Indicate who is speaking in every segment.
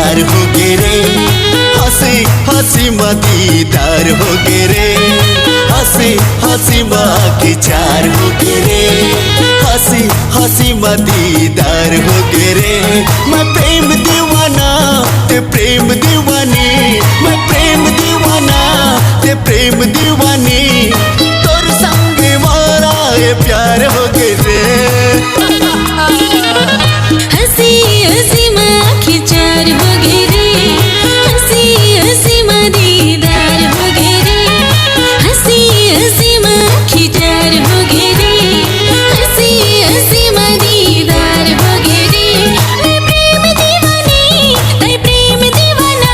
Speaker 1: प्यार हो गे रे, हंसी हंसी में दीदार हो गे रे, हंसी हंसी में आँखें चार हो गे रे, हंसी हंसी में दीदार हो गे रे। मैं प्रेम दीवाना ते प्रेम दीवानी, मैं प्रेम दीवाना ते प्रेम दीवानी, तोर संग वाला ये प्यार हो गे रे।
Speaker 2: हंसी हंसी में आँखें चार हो गे रे, हंसी हंसी में दीदार हो गे रे, हंसी हंसी में आँखें चार हो गे रे, हंसी हंसी में दीदार हो गे रे। मैं प्रेम दीवानी तै प्रेम दीवाना,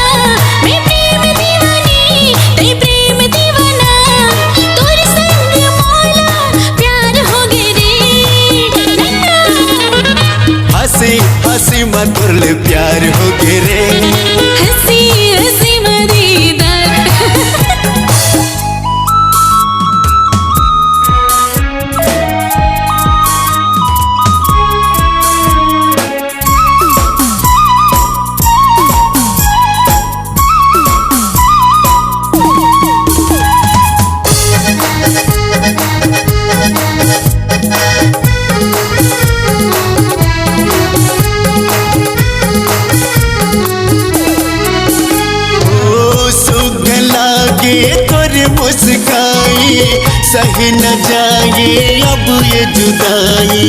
Speaker 2: मैं प्रेम दीवानी तै प्रेम दीवाना, तोर संग मोला प्यार हो गे रे।
Speaker 1: हंसी हंसी में तोरले प्यार हो गे रे,
Speaker 2: हंसी हंसी में दीदार।
Speaker 1: तोर मुस्काई सही न जाए अब ये जुदाई,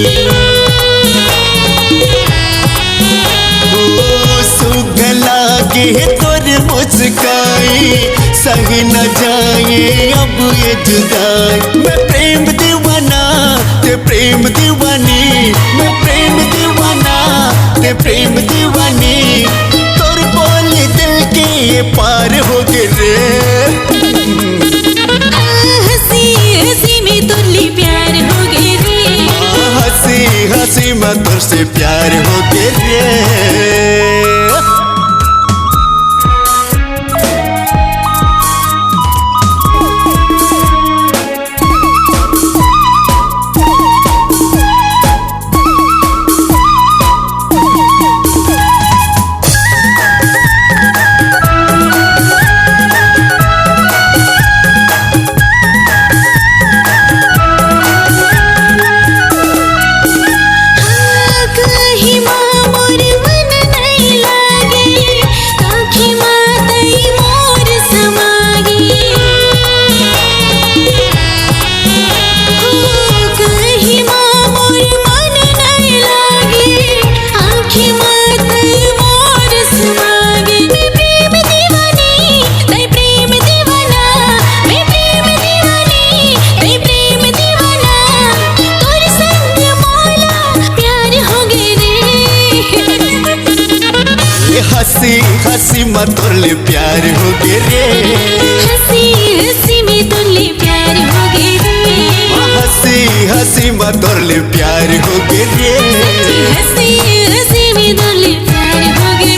Speaker 1: ओ सुख लागे तोर मुस्काई सही न जाए अब ये जुदाई। मैं प्रेम दीवाना ते प्रेम दीवानी, मैं प्रेम दीवाना ते प्रेम दीवानी, तोर बोल दिल के ये पार हो गे रे।
Speaker 2: हंसी हंसी में तुल्ली प्यार हो गे रे,
Speaker 1: हंसी हंसी में तुर से प्यार हो गे रे। हंसी हंसी में तोरले प्यार हो गे रे,
Speaker 2: हंसी हंसी में तुल्ली प्यार हो गे रे,
Speaker 1: हंसी हंसी में तोरले प्यार हो गे रे,
Speaker 2: हंसी हंसी में तुल्ली प्यार हो गे।